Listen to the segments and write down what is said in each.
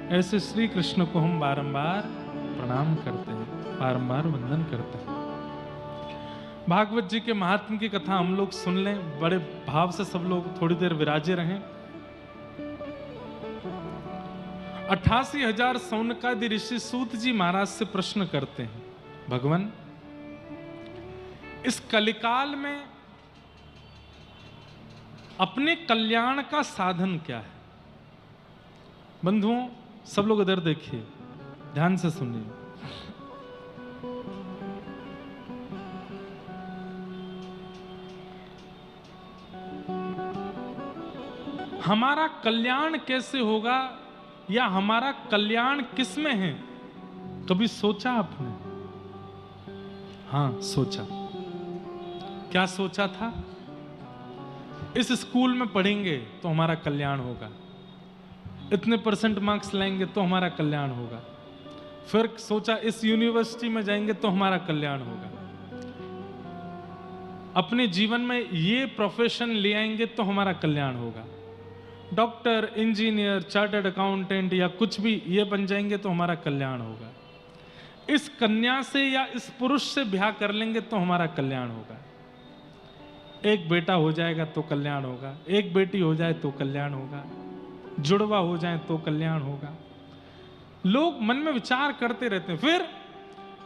ऐसे श्री कृष्ण को हम बारंबार प्रणाम करते हैं, बारंबार वंदन करते हैं। भागवत जी के महात्म की कथा हम लोग सुन लें, बड़े भाव से सब लोग थोड़ी देर विराजे रहें। 88,000 सौनकादि ऋषि सूत जी महाराज से प्रश्न करते हैं, भगवान इस कलिकाल में अपने कल्याण का साधन क्या है? बंधुओं, सब लोग इधर देखिए, ध्यान से सुनिए। हमारा कल्याण कैसे होगा या हमारा कल्याण किस में है? कभी सोचा आपने? हाँ, सोचा। क्या सोचा था? इस स्कूल में पढ़ेंगे तो हमारा कल्याण होगा, इतने % मार्क्स लाएंगे तो हमारा कल्याण होगा। फिर सोचा इस यूनिवर्सिटी में जाएंगे तो हमारा कल्याण होगा, अपने जीवन में ये प्रोफेशन ले आएंगे तो हमारा कल्याण होगा, डॉक्टर, इंजीनियर, चार्टर्ड अकाउंटेंट या कुछ भी ये बन जाएंगे तो हमारा कल्याण होगा, इस कन्या से या इस पुरुष से ब्याह कर लेंगे तो हमारा कल्याण होगा, एक बेटा हो जाएगा तो कल्याण होगा, एक बेटी हो जाए तो कल्याण होगा, जुड़वा हो जाए तो कल्याण होगा। लोग मन में विचार करते रहते हैं। फिर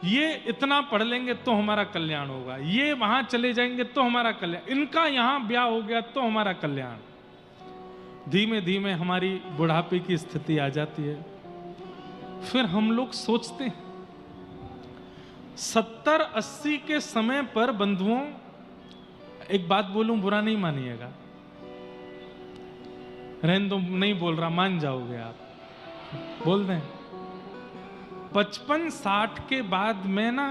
ये इतना पढ़ लेंगे तो हमारा कल्याण होगा, ये वहां चले जाएंगे तो हमारा कल्याण, इनका यहां ब्याह हो गया तो हमारा कल्याण। धीमे धीमे हमारी बुढ़ापे की स्थिति आ जाती है। फिर हम लोग सोचते हैं 70-80 के समय पर, बंधुओं एक बात बोलूं, बुरा नहीं मानिएगा, रहने दो, नहीं बोल रहा, मान जाओगे आप, बोल दें। 55-60 के बाद में ना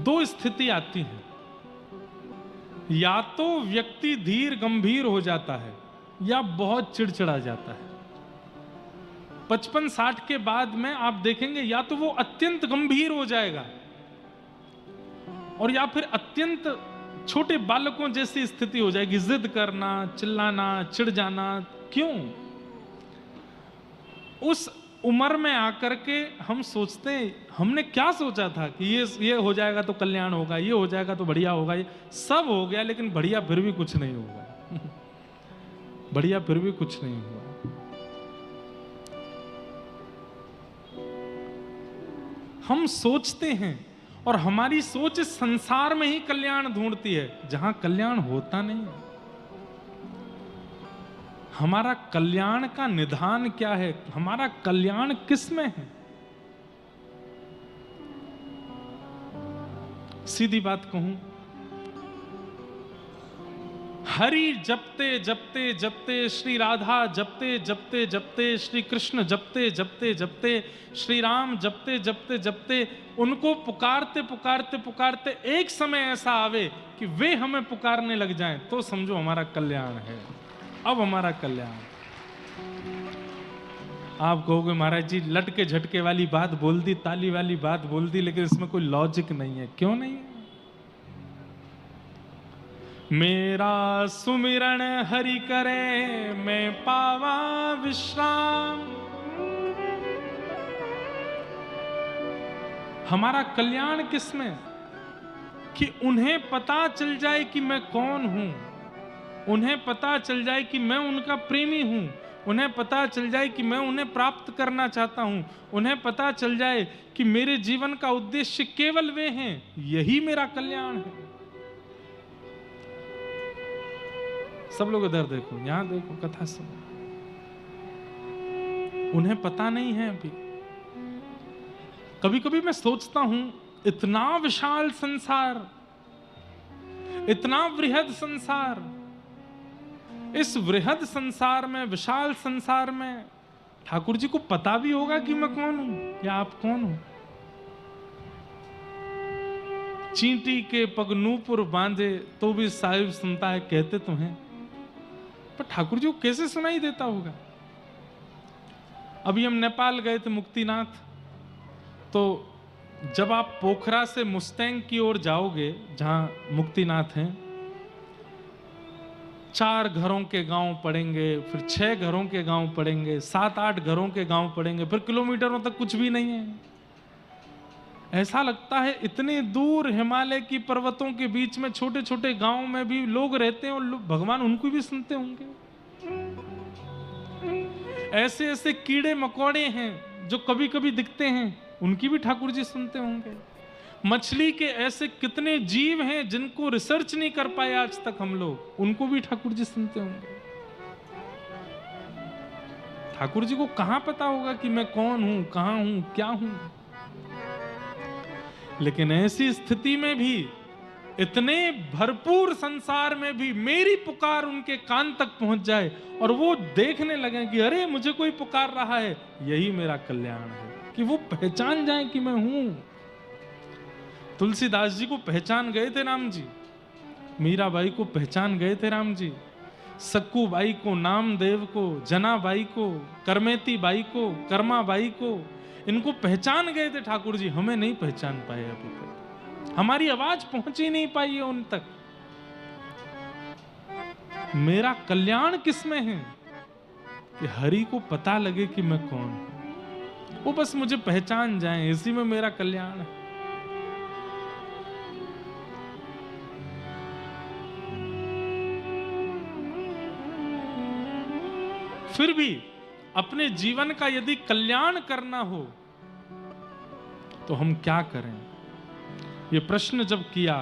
दो स्थिति आती है, या तो व्यक्ति धीर गंभीर हो जाता है या बहुत चिड़चिड़ा जाता है। 55-60 के बाद में आप देखेंगे या तो वो अत्यंत गंभीर हो जाएगा और या फिर अत्यंत छोटे बालकों जैसी स्थिति हो जाएगी, जिद करना, चिल्लाना, चिढ़ जाना। क्यों? उस उम्र में आकर के हम सोचते हैं, हमने क्या सोचा था कि ये हो जाएगा तो कल्याण होगा, ये हो जाएगा तो बढ़िया होगा, ये सब हो गया, लेकिन बढ़िया फिर भी कुछ नहीं होगा। बढ़िया फिर भी कुछ नहीं हुआ। हम सोचते हैं और हमारी सोच इस संसार में ही कल्याण ढूंढती है, जहां कल्याण होता नहीं है। हमारा कल्याण का निधान क्या है? हमारा कल्याण किस में है? सीधी बात कहूं, हरि जपते जपते जपते, श्री राधा जपते जपते जपते, श्री कृष्ण जपते जपते जपते, श्री राम जपते जपते जपते, उनको पुकारते पुकारते पुकारते एक समय ऐसा आवे कि वे हमें पुकारने लग जाएं, तो समझो हमारा कल्याण है। अब हमारा कल्याण। आप कहोगे महाराज जी लटके झटके वाली बात बोल दी, ताली वाली बात बोल दी, लेकिन इसमें कोई लॉजिक नहीं है। क्यों नहीं है? मेरा सुमिरन हरि करे, मैं पावा विश्राम। हमारा कल्याण किसमें? कि उन्हें पता चल जाए कि मैं कौन हूं, उन्हें पता चल जाए कि मैं उनका प्रेमी हूं, उन्हें पता चल जाए कि मैं उन्हें प्राप्त करना चाहता हूं, उन्हें पता चल जाए कि मेरे जीवन का उद्देश्य केवल वे हैं, यही मेरा कल्याण है। सब लोग इधर देखो, यहां देखो, कथा सुनो। उन्हें पता नहीं है अभी। कभी कभी मैं सोचता हूं, इतना विशाल संसार, इतना वृहद संसार, इस वृहद संसार में, विशाल संसार में ठाकुर जी को पता भी होगा कि मैं कौन हूं या आप कौन हो? चींटी के पग नूपुर बांधे तो भी साहिब सुनता है, कहते तो हैं, पर ठाकुर जी को कैसे सुनाई देता होगा? अभी हम नेपाल गए थे मुक्तिनाथ, तो जब आप पोखरा से मुस्तैंग की ओर जाओगे, जहां मुक्तिनाथ हैं, 4 घरों के गांव पड़ेंगे, फिर 6 घरों के गांव पड़ेंगे, 7-8 घरों के गांव पड़ेंगे, फिर किलोमीटरों तक कुछ भी नहीं है। ऐसा लगता है इतने दूर हिमालय की पर्वतों के बीच में छोटे छोटे गांव में भी लोग रहते हैं और भगवान उनको भी सुनते होंगे। ऐसे ऐसे कीड़े मकोड़े हैं जो कभी कभी दिखते हैं, उनकी भी ठाकुर जी सुनते होंगे। मछली के ऐसे कितने जीव हैं जिनको रिसर्च नहीं कर पाए आज तक हम लोग, उनको भी ठाकुर जी सुनते होंगे। ठाकुर जी को कहां पता होगा कि मैं कौन हूं, कहां हूं, क्या हूं। लेकिन ऐसी स्थिति में भी, इतने भरपूर संसार में भी मेरी पुकार उनके कान तक पहुंच जाए और वो देखने लगे कि अरे मुझे कोई पुकार रहा है, यही मेरा कल्याण है। कि वो पहचान जाए कि मैं हूं। तुलसीदास जी को पहचान गए थे राम जी, मीराबाई को पहचान गए थे राम जी, सक्कू बाई को, नामदेव को, जना बाई को, करमेती बाई को, कर्मा बाई को, इनको पहचान गए थे ठाकुर जी। हमें नहीं पहचान पाए अभी तक, हमारी आवाज पहुंच ही नहीं पाई है उन तक। मेरा कल्याण किसमें है कि हरि को पता लगे कि मैं कौन हूं, वो बस मुझे पहचान जाए, इसी में मेरा कल्याण है। फिर भी अपने जीवन का यदि कल्याण करना हो तो हम क्या करें, ये प्रश्न जब किया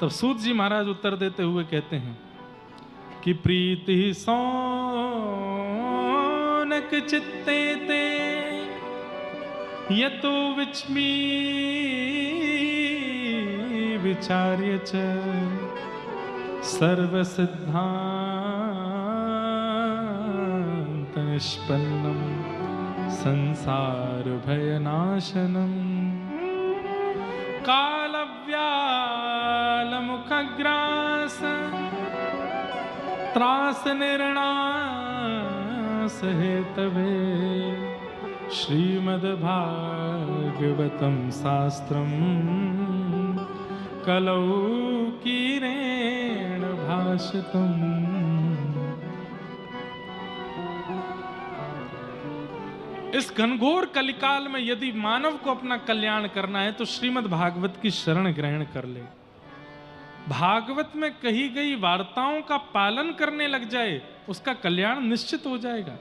तब सूत जी महाराज उत्तर देते हुए कहते हैं कि प्रीति सौनक चित्ते ते यतो विचमी विचार्य च सर्व सिद्धांत निष्पन्नम संसार भयनाशनम कालव्याल मुखग्रास त्रास निर्णास हेतवे श्रीमद्भागवतम शास्त्रम कलौ कीरेण भाषितम्। इस घनघोर कलिकाल में यदि मानव को अपना कल्याण करना है तो श्रीमद् भागवत की शरण ग्रहण कर ले। भागवत में कही गई वार्ताओं का पालन करने लग जाए, उसका कल्याण निश्चित हो जाएगा।